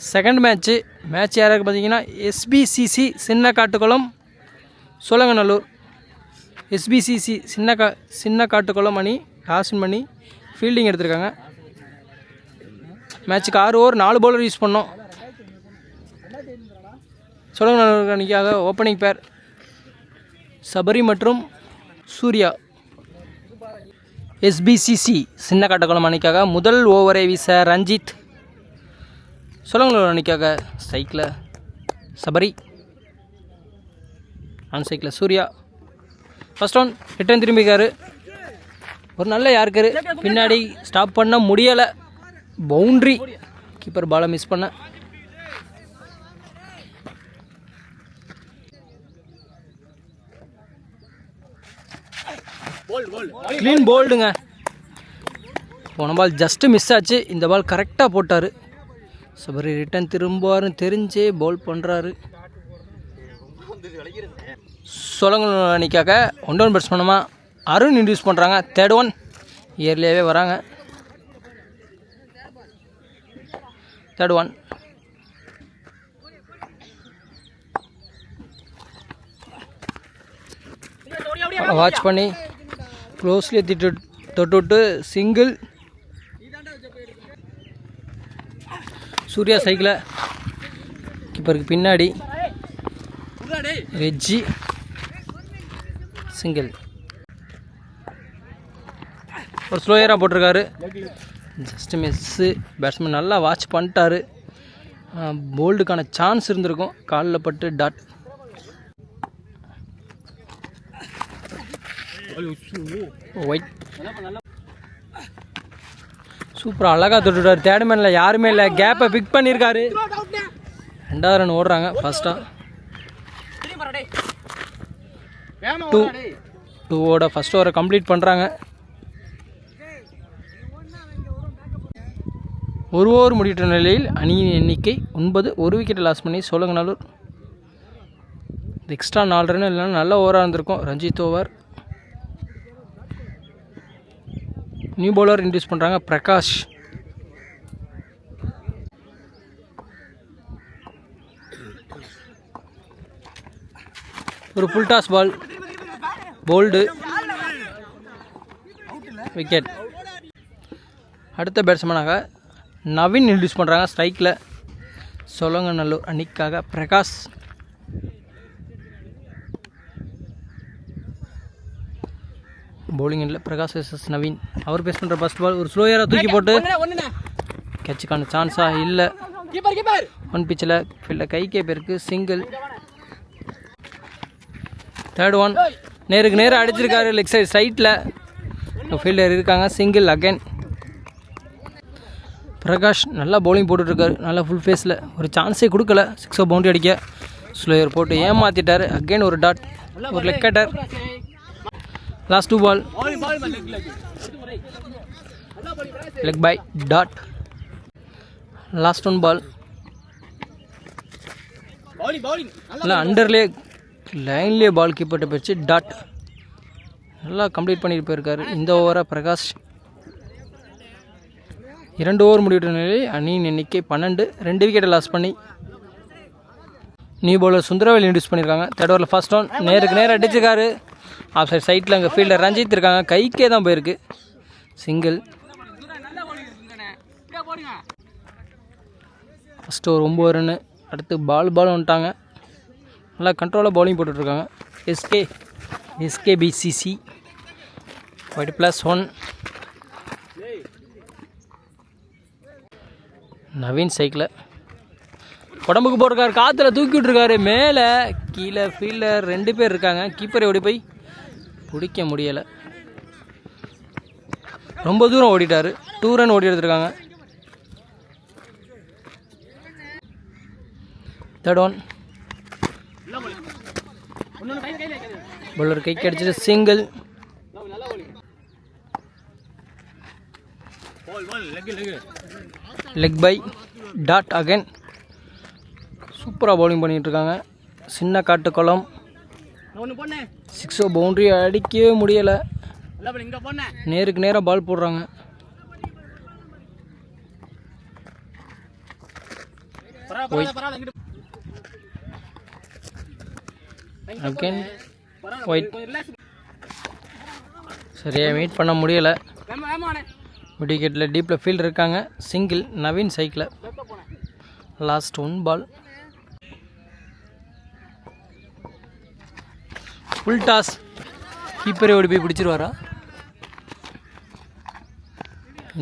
Second match யாராருக்கு பார்த்தீங்கன்னா SPCC Chinna Kattukulam Cholinganallur. SPCC Chinna Kattukulam அணி டாஸ் வின் பண்ணி ஃபீல்டிங் எடுத்திருக்காங்க. மேட்ச்சுக்கு 6 ஓவர் 4 பவுலர் யூஸ் பண்ணோம். சோழங்கநல்லூர் அணிக்காக ஓப்பனிங் பேர் சபரி மற்றும் சூர்யா. எஸ்பிசிசி சின்ன காட்டுக்குளம் அணிக்காக முதல் ஓவரை வீச ரஞ்சித். சோழங்கநல்லூர் அணிக்காக சைக்கிள் சபரி, ஆன் cycle Surya. First one return திரும்பிக்காரு. ஒரு நல்ல யாருக்காரு பின்னாடி ஸ்டாப் பண்ண முடியலை. பவுண்ட்ரி, கீப்பர் பாலை மிஸ் பண்ண. க்ளீன் போல்டுங்க. போன பால் ஜஸ்ட்டு மிஸ் ஆச்சு, இந்த பால் கரெக்டாக போட்டார். சபரி ரிட்டர்ன் திரும்புவாருன்னு தெரிஞ்சே பவுல் பண்ணுறாரு. சோழங்கநல்லூர் அணிக்காக 1 down பேட்ஸ்மேனமாக அருண் இன்ட்யூஸ் பண்ணுறாங்க. தேர்ட் ஒன் இயர்லியாகவே வராங்க. தேர்ட் ஒன் வாட்ச் பண்ணி க்ளோஸ்லி தொட்டு சிங்கிள். சூர்யா சைக்கிளை கீப்பருக்கு பின்னாடி வெஜ்ஜி சிங்கிள். ஒரு ஸ்லோயராக போட்டிருக்காரு, ஜஸ்ட்டு மிஸ்ஸு. பேட்ஸ்மேன் நல்லா வாட்ச் பண்ணிட்டாரு. போல்டுக்கான சான்ஸ் இருந்திருக்கும், காலில் பட்டு டாட். ஒயிட் சூப்பராக அழகாக தொட்டுட்டார். தேர்ட் மேனில் யாருமே இல்லை, கேப்பை பிக் பண்ணியிருக்காரு. 2வது ரன் ஓடுறாங்க. ஃபர்ஸ்ட்டாக 2 ஃபர்ஸ்ட் ஓவரை கம்ப்ளீட் பண்ணுறாங்க. 1 ஓவர் முடிகிற நிலையில் அணியின் எண்ணிக்கை 9. 1 விக்கெட்டை லாஸ் பண்ணி சோழங்கநல்லூர். எக்ஸ்ட்ரா 4 ரன் இல்லைன்னா நல்ல ஓவராக இருந்திருக்கும். Ranjith over. New bowler introduce பண்ணுறாங்க பிரகாஷ். ஒரு full toss ball, bowled, wicket. அடுத்த பேட்ஸ்மேனாக நவீன் இன்ட்யூஸ் பண்ணுறாங்க ஸ்ட்ரைக்கில். சோழங்கநல்லூர் அணிக்காக பிரகாஷ். பவுலிங் இல்லை, பிரகாஷ் வெர்சஸ் நவீன். அவர் பேஸ் பண்ணுற ஃபர்ஸ்ட் பால் ஒரு ஸ்லோயராக தூக்கி போட்டு கேட்சுக்கான சான்ஸாக இல்லை. 1 பிச்சில் ஃபீல்டில் கைக்கே பேருக்கு சிங்கிள். தேர்ட் ஒன் நேருக்கு நேராக அடிச்சிருக்காரு லெக் சைடு ஸ்ட்ரைட்டில். ஃபீல்டர் இருக்காங்க, சிங்கிள் அகைன். பிரகாஷ் நல்லா பவுலிங் போட்டுட்ருக்காரு, நல்லா ஃபுல் ஃபேஸில். ஒரு சான்ஸே கொடுக்கல 6 பவுண்டரி அடிக்க. ஸ்லோயர் போட்டு ஏமாற்றிட்டார். அகைன் ஒரு டாட், ஒரு leg cutter. Last 2 ball leg bye dot. Last 1 ball நல்லா அண்டர்லே லைன்லேயே பால் கீப்பர்கிட்ட போயிடுச்சு, டாட். நல்லா கம்ப்ளீட் பண்ணிட்டு போயிருக்காரு இந்த ஓவரை பிரகாஷ். 2 ஓவர் முடிவிட்ட நிலையில் அணியின் எண்ணிக்கை 12. 2 விக்கெட்டை லாஸ் பண்ணி நியூ பவுலர் சுந்தரவேல் இன்ட்யூஸ் பண்ணியிருக்காங்க. தேர்ட் ஓவரில் ஃபர்ஸ்ட் ஒன் நேருக்கு நேரம் அடிச்சிருக்காரு. ஆஃப் சைட் சைட்டில் அங்கே ஃபீல்டர் ரஞ்சித் இருக்காங்க, கைக்கே தான் போயிருக்கு, சிங்கிள். ஃபஸ்ட்டு ஒரு 9 ரன்னு. அடுத்து பால் வந்துட்டாங்க. நல்லா கண்ட்ரோலாக பவுலிங் போட்டுட்ருக்காங்க. எஸ்கேபிசிசி ஒயிட் +1. நவீன் சைக்கிளை உடம்புக்கு போட்டிருக்காரு, காற்றுல தூக்கி விட்ருக்காரு. மேலே கீழே ஃபீல்டர் 2 பேர் இருக்காங்க. கீப்பரை ஓடி போய் பிடிக்க முடியலை. ரொம்ப தூரம் ஓடிட்டார். 2 ரன் ஓடி எடுத்துருக்காங்க. தேர்ட் ஒன் பவுலர் கைக்கு அடிச்சிட்டு single. Leg bye dot again. சூப்பராக பவுலிங் பண்ணிகிட்ருக்காங்க. சின்ன காட்டுக்குளம். 6 பவுண்டரி அடிக்கவே முடியலை. நேருக்கு நேராக பால் போடுறாங்க. Again white. சரியாக மீட் பண்ண முடியலை. விக்கெட்டில் டீப்பில் ஃபீல்டு இருக்காங்க. Single Naveen cycle. Last 1 ball. Full toss. கீப்பரே ஓடி போய் பிடிச்சிருவாரா?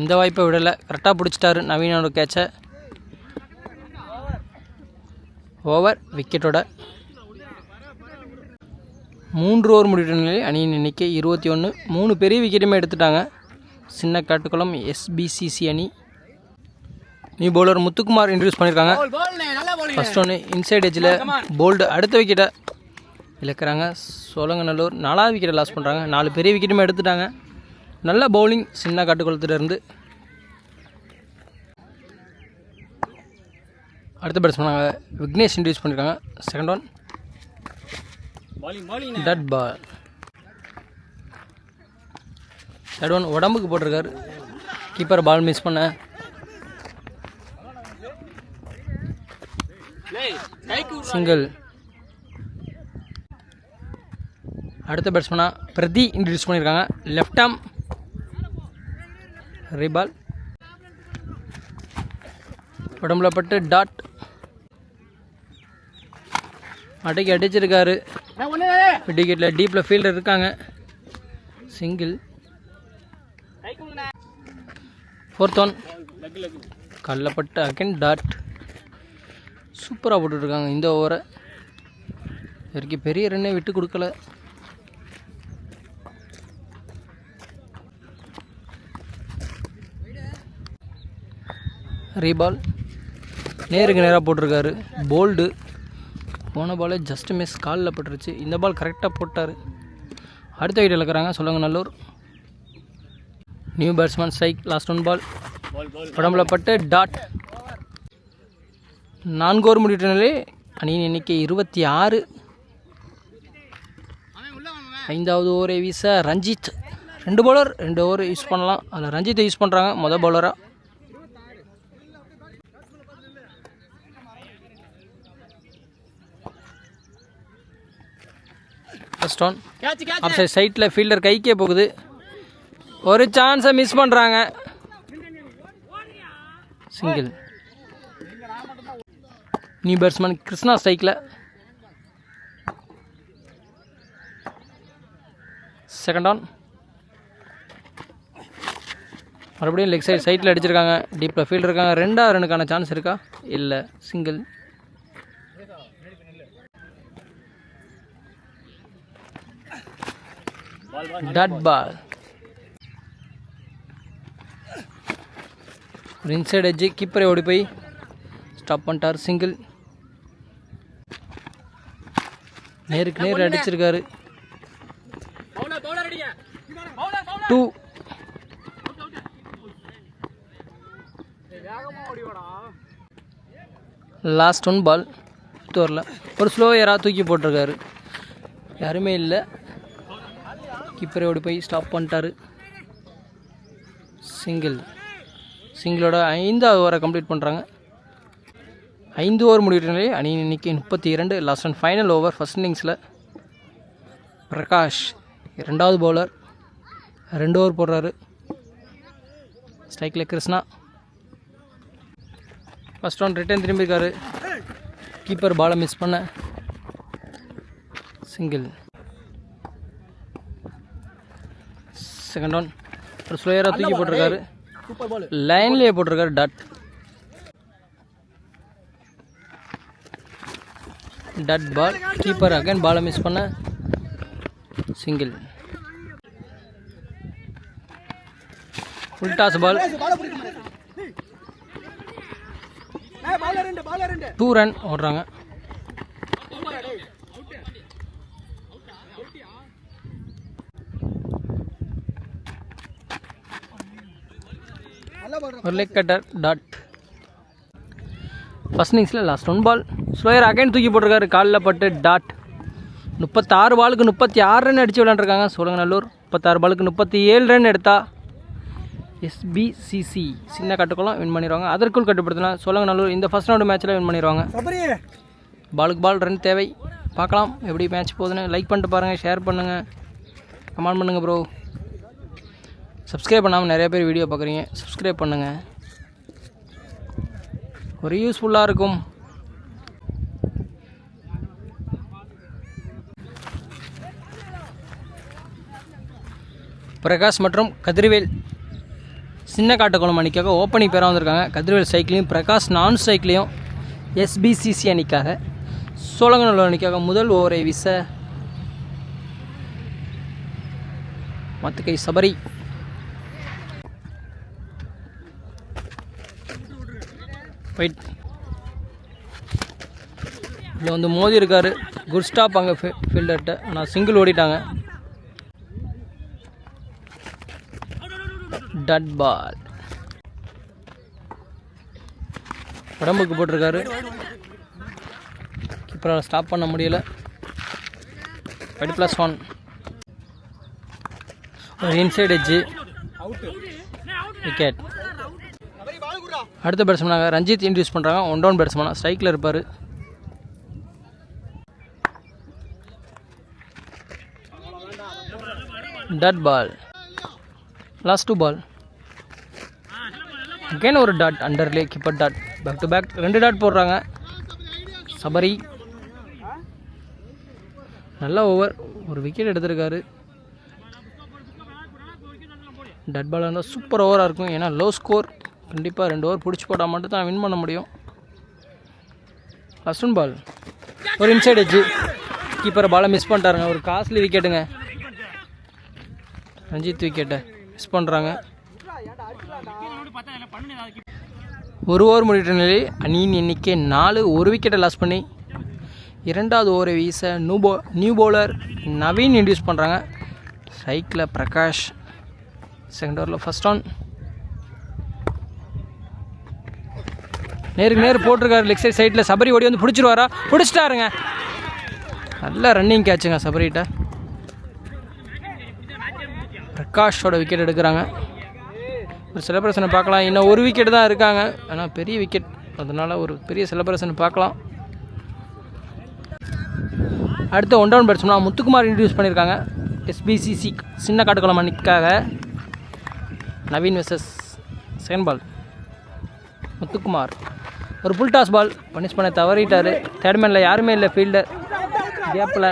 இந்த வாய்ப்பை விடலை. கரெக்டாக பிடிச்சிட்டாரு நவீனோட கேட்சை. ஓவர் விக்கெட்டோட 3 ஓவர் முடிவுற நிலையில் அணியின் எண்ணிக்கை 21. 3 பெரிய விக்கெட்டுமே எடுத்துட்டாங்க சின்ன காட்டுக்குளம் SBCC அணி. நியூ பவுலர் முத்துக்குமார் இன்ட்ரடியூஸ் பண்ணியிருக்காங்க. ஃபர்ஸ்ட் ஒன்று இன்சைட் எஜ்ஜில் போல்டு. அடுத்த விக்கெட்டை இழக்கிறாங்க. சோழங்கநல்லூர் 4வது விக்கெட்டை லாஸ் பண்ணுறாங்க. 4 பெரிய விக்கெட்டுமே எடுத்துட்டாங்க. நல்ல பவுலிங் சின்ன காட்டுக்குளத்துலேருந்து. அடுத்த பேட்ஸ்மேனாக விக்னேஷ் இன்ட்ரடியூஸ் பண்ணியிருக்காங்க. Second one dot ball. Third one உடம்புக்கு போட்டிருக்காரு. கீப்பர் பால் மிஸ் பண்ண. சிங்கிள். அடுத்த பேட்ஸ்மேனாக பிரதி இன்ட்ரடியூஸ் பண்ணியிருக்காங்க. லெஃப்ட் ஆர்ம் ரீபால். உடம்புல பட்டு டாட். அடைக்கி அடிச்சிருக்காரு. விக்கெட்டில் டீப்பில் ஃபீல்டர் இருக்காங்க. சிங்கிள். ஃபோர்த் ஒன் கல்லப்பட்டு அகெயின் டாட். சூப்பராக போட்டுட்ருக்காங்க இந்த ஓவரை. வரைக்கும் பெரிய ரன்னே விட்டு கொடுக்கல. ரீபால். நேருக்கு நேராக போட்டிருக்காரு. போல்டு. போன பாலே ஜஸ்ட் மிஸ். காலில் பட்டுருச்சு. இந்த பால் கரெக்டாக போட்டார். அடுத்த விக்கெட் இழக்கிறாங்க Sholinganallur. New batsman strike. Last 1 ball. உடம்புல பட்டு டாட். 4 ஓவர் முடிவுற நிலையில் அணியின் எண்ணிக்கை 26. 5வது ஓவரை வீச ரஞ்சித். 2 பவுலர் 2 ஓவர் யூஸ் பண்ணலாம். அதில் ரஞ்சித்தை யூஸ் பண்ணுறாங்க மொதல் பவுலராக. ஃபர்ஸ்ட் ஒன் ஆஃப் சைட்டில் ஃபீல்டர் கைக்கே போகுது. ஒரு சான்ஸை மிஸ் பண்ணுறாங்க. சிங்கிள். நியூ பேட்ஸ்மேன் கிருஷ்ணா ஸ்ட்ரைக்கில். Second on. மறுபடியும் லெக் சைட்டில் அடிச்சிருக்காங்க. டீப்பில் ஃபீல்டர் இருக்காங்க. 2வது ரன்னுக்கான சான்ஸ் இருக்கா? இல்லை. சிங்கிள். Dot ball. ஒரு இன்சைட் எட்ஜு. கீப்பரை ஓடி போய் ஸ்டாப் பண்ணிட்டார். சிங்கிள். நேருக்கு நேர் அடிச்சிருக்காரு. 2. Last 1 ball. 5th ஓவரில் ஒரு ஸ்லோ யாராக தூக்கி போட்டிருக்காரு. யாருமே இல்லை. கீப்பரை ஓடி போய் ஸ்டாப் பண்ணிட்டாரு. சிங்கிள். சிங்கிளோட 5வது ஓவரை கம்ப்ளீட் பண்ணுறாங்க. 5 ஓவர் முடிவுற நிலையில் அணியின் எண்ணிக்கை 32. Last and final over first இன்னிங்ஸில் பிரகாஷ் 2வது பவுலர் 2 ஓவர் போடுறாரு. ஸ்ட்ரைக்கில் கிருஷ்ணா. ஃபர்ஸ்ட் ஒன் ரிட்டர்ன் திரும்பியிருக்காரு. கீப்பர் பாலை மிஸ் பண்ண. சிங்கிள். செகண்ட் ஒன் ஒரு ஸ்லோயராக தூக்கி போட்டிருக்காரு. லைன்லேயே போட்டிருக்காரு dot. Dot ball. Keeper again பாலை மிஸ் பண்ண. Single. Full toss ball. 2 run ஓடுறாங்க. ஒரு லெக் கட்டர் டாட். ஃபர்ஸ்ட் இன்னிங்ஸில் லாஸ்ட் 1 பால். ஸ்லோயர் அகைன் தூக்கி போட்டிருக்காரு. காலில் பட்டு டாட். 36 பாலுக்கு 36 ரன் அடித்து விளையாண்டுருக்காங்க சோழங்கநல்லூர். 36 பாலுக்கு 37 ரன் எடுத்தா SBCC சின்ன கட்டுக்குளம் வின் பண்ணிடுவாங்க. அதற்குள் கட்டுப்படுத்தினா சோழங்கநல்லூர் இந்த ஃபஸ்ட் ரவுண்டு மேட்ச்சில் வின் பண்ணிடுவாங்க. பாலுக்கு பால் ரன் தேவை. பார்க்கலாம் எப்படி மேட்ச் போகுதுன்னு. லைக் பண்ணிட்டு பாருங்கள், ஷேர் பண்ணுங்கள், கமெண்ட் பண்ணுங்கள் ப்ரோ. சப்ஸ்கிரைப் பண்ணாமல் நிறைய பேர் வீடியோ பார்க்குறீங்க, சப்ஸ்கிரைப் பண்ணுங்கள், ஒரு யூஸ்ஃபுல்லாக இருக்கும். பிரகாஷ் மற்றும் கதிர்வேல் சின்ன காட்டுக்குளம் அணிக்காக ஓப்பனிங் பேராக வந்திருக்காங்க. கதிர்வேல் சைக்கிளையும் பிரகாஷ் நான் சைக்கிளையும் SBCC அணிக்காக. சோழங்கநல்லூர் அணிக்காக முதல் ஓவரை வீச மத்துக்கை சபரி. வெயிட் இதில் வந்து மோதி இருக்காரு. குட் ஸ்டாப் அங்கே ஃபீல்டர்கிட்ட. ஆனால் சிங்கிள் ஓடிட்டாங்க. டட் பால் உடம்புக்கு போட்டிருக்காரு. கீப்பரால் ஸ்டாப் பண்ண முடியல. 5+1 ஒரு இன்சைட் எட்ஜு விக்கெட். அடுத்த பேட்ஸ்மேனாக ரஞ்சித் இன்ட்ரடியூஸ் பண்ணுறாங்க. 1 டவுன் பேட்ஸ்மேனாக ஸ்ட்ரைக்கில் இருப்பார். Dot ball. Last 2 ball. Again ஒரு டாட் அண்டர்லே. Keeper dot. Back to back 2 dot போடுறாங்க. சபரி நல்ல ஓவர், ஒரு விக்கெட் எடுத்திருக்காரு. டட் பால் இருந்தால் சூப்பர் ஓவராக இருக்கும். ஏன்னா லோ ஸ்கோர். கண்டிப்பாக 2 ஓவர் பிடிச்சி போட்டால் மட்டும் தான் வின் பண்ண முடியும். லாஸ்ட் 1 பால். ஒரு இன்சைட் எட்ஜு. கீப்பரை பாலை மிஸ் பண்ணிட்டாருங்க. ஒரு காஸ்ட்லி விக்கெட்டுங்க. ரஞ்சித் விக்கெட்டை மிஸ் பண்ணுறாங்க. 1 ஓவர் முடிகிற நிலை. அணியின் எண்ணிக்கை 4. ஒரு விக்கெட்டை லாஸ் பண்ணி 2வது ஓவரை வீச நியூ பவுலர் நவீன் இன்ட்ரடியூஸ் பண்ணுறாங்க. ஸ்ட்ரைக்கில் பிரகாஷ். செகண்ட் ஓவரில் ஃபர்ஸ்ட் ஆன். நேருக்கு நேர் போட்டிருக்காரு. லெக் சைடில் சபரி ஓடி வந்து பிடிச்சிருவாரா? பிடிச்சிட்டாருங்க. நல்ல ரன்னிங் கேட்சுங்க சபரிகிட்ட. பிரகாஷோட விக்கெட் எடுக்கிறாங்க. ஒரு செலிப்ரேஷனை பார்க்கலாம். இன்னும் ஒரு விக்கெட் தான் இருக்காங்க. ஆனால் பெரிய விக்கெட், அதனால் ஒரு பெரிய செலிப்ரேஷன் பார்க்கலாம். அடுத்த 1 டவுன் பேட்ஸ்மேனாக முத்துக்குமார் இன்ட்ரடியூஸ் பண்ணியிருக்காங்க. SBCC சின்ன காட்டுக்குளம் அணிக்காக. Naveen versus second ball. Muthukumar ஒரு புல் டாஸ் பால் பனிஷ் பண்ண தவறிட்டார். தேர்ட் மேனில் யாருமே இல்லை. ஃபீல்டர் கேப்பில்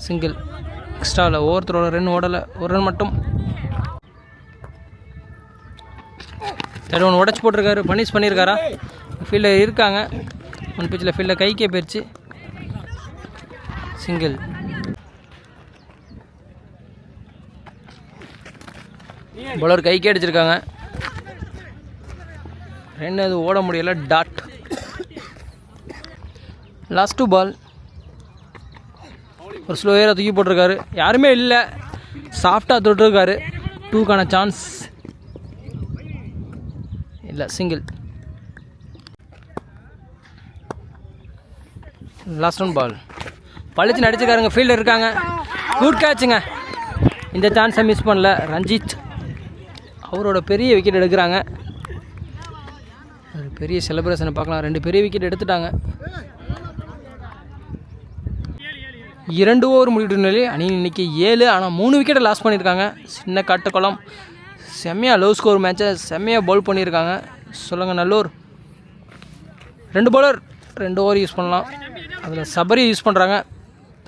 சிங்கிள். எக்ஸ்ட்ராவில் ஒவ்வொருத்தரோட ரன் ஓடலை. ஒரு ரன் மட்டும். தேர்ட் ஒன் உடச்சி போட்டிருக்காரு. பனிஷ் பண்ணியிருக்காரா? ஃபீல்டர் இருக்காங்க. ஒன் பிச்சில் ஃபீல்டர் கைக்கே போயிடுச்சு. சிங்கிள். பவுலர் கைக்கே அடிச்சிருக்காங்க. ரன் அது ஓட முடியல. டாட். லாஸ்ட் 2 பால். ஒரு ஸ்லோயராக தூக்கி போட்டிருக்காரு. யாருமே இல்லை. சாஃப்டாக தொட்டிருக்காரு. 2க்கான சான்ஸ் இல்லை. சிங்கிள். லாஸ்ட் 1 பால். பழிச்சு நடிச்சுக்காருங்க. ஃபீல்டர் இருக்காங்க. குட் கேட்சுங்க. இந்த சான்ஸை மிஸ் பண்ணல. ரஞ்சித் அவரோட பெரிய விக்கெட் எடுக்கிறாங்க. ஒரு பெரிய செலிப்ரேஷனை பார்க்கலாம். 2 பெரிய விக்கெட் எடுத்துட்டாங்க. 2 ஓவர் முடிவு நிலை. அணியின் எண்ணிக்கை 7. ஆனால் 3 விக்கெட்டை லாஸ் பண்ணியிருக்காங்க. சின்ன காட்டுக்குளம் செம்மையாக லோ ஸ்கோர் மேட்சை செம்மையாக பவுல் பண்ணியிருக்காங்க. சோழங்கநல்லூர் 2 பவுலர் 2 ஓவர் யூஸ் பண்ணலாம். அதில் சபரி யூஸ் பண்ணுறாங்க.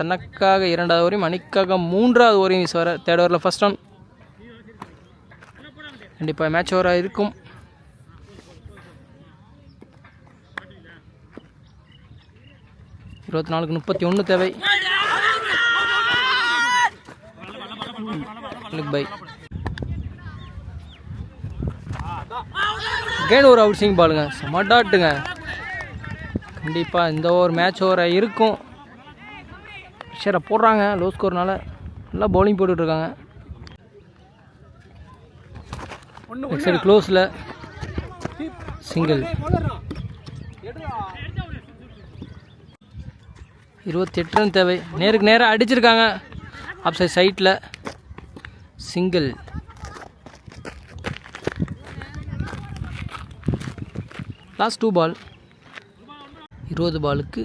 தனக்காக 2வது ஓவரையும் அணிக்காக 3வது ஓவரையும் யூஸ் வர. தேர்ட் ஓவரில் ஃபர்ஸ்ட் ஆன். கண்டிப்பாக மேட்ச் ஓவராக இருக்கும். இருபத்தி 34-31 தேவை. பை அகைன் ஒரு அவுட் ஸ்விங் பாலுங்க. சமட்டாட்டுங்க. கண்டிப்பாக இந்த ஓவர் மேட்ச் ஓவராக இருக்கும். ப்ரெஷரை போடுறாங்க லோ ஸ்கோர்னால. நல்லா பவுலிங் போட்டுட்ருக்காங்க. சரி க்ளோஸில் சிங்கிள். 28 ரன் தேவை. நேருக்கு நேராக அடிச்சிருக்காங்க. ஆஃப் சைட் சைட்டில் சிங்கிள். லாஸ்ட் 2 பால். 20 பாலுக்கு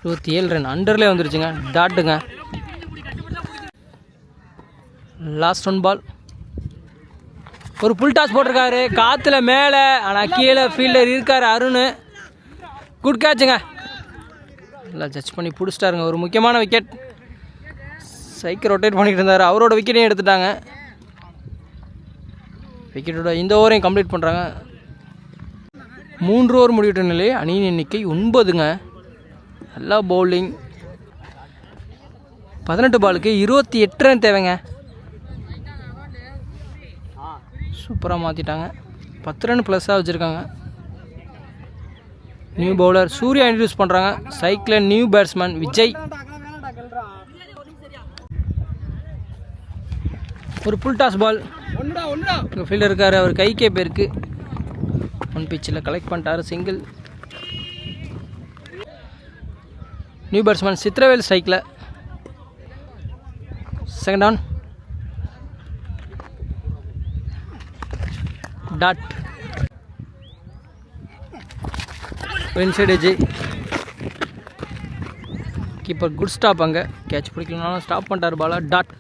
27 ரன். அண்டர்லேயே வந்துருச்சுங்க, டாட்டுங்க. லாஸ்ட் 1 பால். ஒரு புல் டாஸ் போட்டிருக்காரு காற்றுல மேலே, ஆனால் கீழே ஃபீல்டர் இருக்கார் அருண். குட் கேட்சுங்க, நல்லா ஜட்ஜ் பண்ணி பிடிச்சிட்டாருங்க. ஒரு முக்கியமான விக்கெட். சைக்கிள் ரொட்டேட் பண்ணிகிட்டு இருந்தார், அவரோட விக்கெட்டையும் எடுத்துட்டாங்க. விக்கெட்டோட இந்த ஓவரையும் கம்ப்ளீட் பண்ணுறாங்க. 3 ஓவர் முடிவிட்ட நிலை. அணியின் எண்ணிக்கை 9ங்க. நல்லா பவுலிங். 18 பாலுக்கு 28 ரன் தேவைங்க. சூப்பராக மாற்றிட்டாங்க. 10 ரன் ப்ளஸ்ஸாக வச்சுருக்காங்க. நியூ பவுலர் சூர்யா இன்ட்ரடியூஸ் பண்ணுறாங்க. சைக்கிளில் நியூ பேட்ஸ்மேன் விஜய். ஒரு புல் டாஸ் பால். இங்கே ஃபீல்டர் இருக்கார், அவர் கைக்கே பேருக்கு. 1 பிச்சில் கலெக்ட் பண்ணிட்டார், சிங்கிள். நியூ பேட்ஸ்மேன் சித்ரவேல் ஸ்ட்ரைக்கில். Second on. Dot. Inside edge. Keeper good stop. அங்கே கேட்ச் பிடிக்கலனாலும் ஸ்டாப் பண்ணிட்டார் பாலா. டாட்.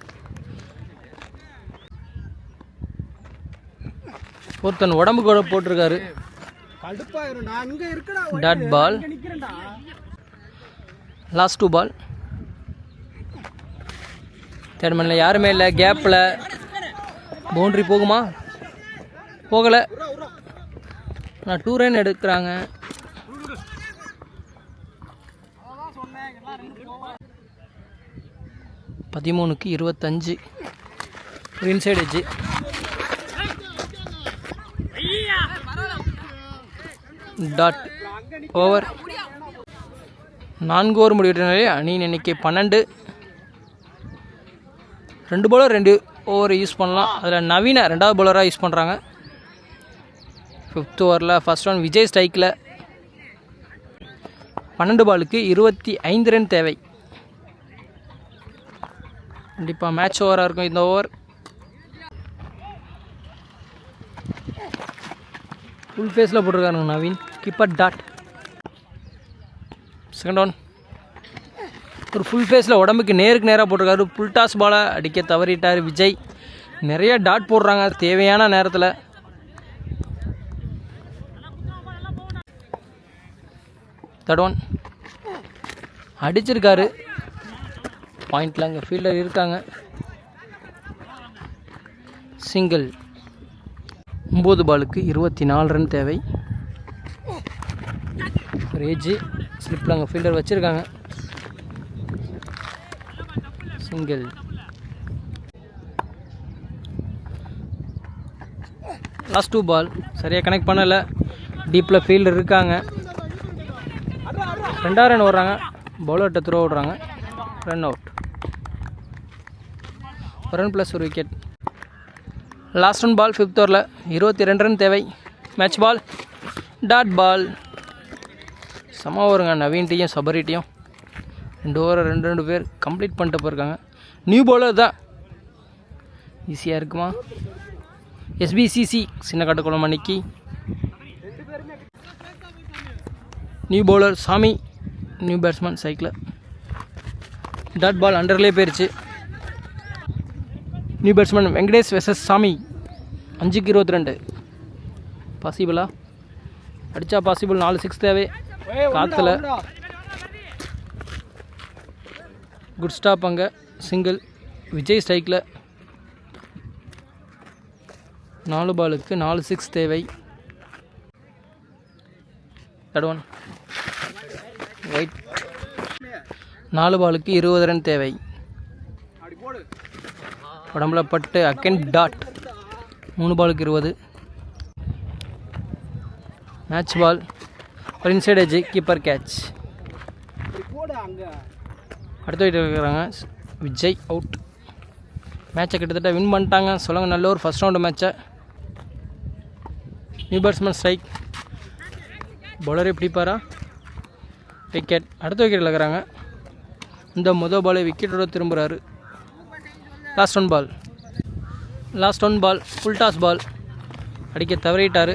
ஒருத்தன் உடம்பு கூட போட்டிருக்காரு. Dot ball. Last 2 ball. Third மேனில் யாருமே இல்லை, கேப்பில். பவுண்ட்ரி போகுமா? போகலை. நான் 2 ரன் எடுக்கிறாங்க. பதிமூணுக்கு 25. Inside edge. Dot. Over. 4 over முடிவிட்ட நிலையில் அணியின் எண்ணிக்கை 12. 2 பவுலர் 2 ஓவர் யூஸ் பண்ணலாம். அதில் நவீன 2வது பவுலராக யூஸ் பண்ணுறாங்க. 5th ஓவரில் ஃபர்ஸ்ட் ஒன் விஜய் ஸ்ட்ரைக்கில். 12 பாலுக்கு 25 ரன் தேவை. கண்டிப்பாக மேட்ச் ஓவராக இருக்கும் இந்த ஓவர். ஃபுல் ஃபேஸில் போட்டிருக்காருங்க Naveen. Keeper dot. Second one. ஒரு ஃபுல் ஃபேஸில் உடம்புக்கு நேருக்கு நேராக போட்டிருக்காரு. புல் டாஸ் பாலை அடிக்க தவறிட்டார் விஜய். நிறைய டாட் போடுறாங்க தேவையான நேரத்தில். Third one. அடிச்சிருக்காரு பாயிண்டில். அங்கே ஃபீல்டர் இருக்காங்க. சிங்கிள். 9 பாலுக்கு 24 ரன் தேவை. ஒரு ஏஜ் ஸ்லிப்பில் அங்கே ஃபீல்டர் வச்சுருக்காங்க. சிங்கிள். Last 2 ball. சரியாக கனெக்ட் பண்ணலை. டீப்பில் ஃபீல்டர் இருக்காங்க. 2 ரன் ஓடுறாங்க. பவுலர்கிட்ட த்ரோ விடுறாங்க. Run out. 1 run plus 1 wicket. Last 1 ball 5th ஓவரில் 22 ரன் தேவை. Match ball. Dot ball. சம ஓவருங்க. நவீன்ட்டையும் சபரிட்டையும் 2 ஓவரை 2 பேர் கம்ப்ளீட் பண்ணிட்டு போயிருக்காங்க. நியூ பவுலர் தான். ஈஸியாக இருக்குமா? எஸ்பிசிசி சின்ன காட்டுக்குளம் அன்னைக்கு. New bowler Sami. New batsman cycle. Dot ball அண்டர்லேயே போயிடுச்சு. நியூ பேட்ஸ்மேன் வெங்கடேஷ் வெர்சஸ் சாமி. 5க்கு 22. பாசிபிளா? அடித்தா பாசிபிள். 4 6 தேவை. காற்றுல. Good stop. அங்கே சிங்கிள். விஜய் ஸ்ட்ரைக்கில். 4 பாலுக்கு 4 6 தேவை. Third one. ஒயிட். 4 பாலுக்கு 20 ரன் தேவை. உடம்புல பட்டு அகென் டாட். 3 பாலுக்கு 20. Match ball. ஒரு இன்சைட் எஜ். Keeper catch. அடுத்த வீட்டில் இருக்கிறாங்க. விஜய் அவுட். மேட்சை கிட்டத்தட்ட வின் பண்ணிட்டாங்க சொல்லுங்க. நல்ல ஒரு ஃபஸ்ட் ரவுண்டு மேட்சை. New batsman strike. பவுலரே பிடிப்பாரா? விக்கெட். அடுத்த விக்கெட்டில் இருக்கிறாங்க. இந்த மொதல் பாலை விக்கெட்டோட திரும்புகிறாரு. Last one ball full toss ball அடிக்க தவறிட்டார்.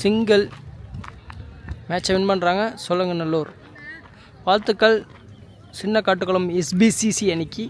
சிங்கிள். மேட்சை வின் பண்ணுறாங்க சோழங்கநல்லூர். வாழ்த்துக்கள் சின்ன காட்டுக்குளம் SBCC அணிக்கு.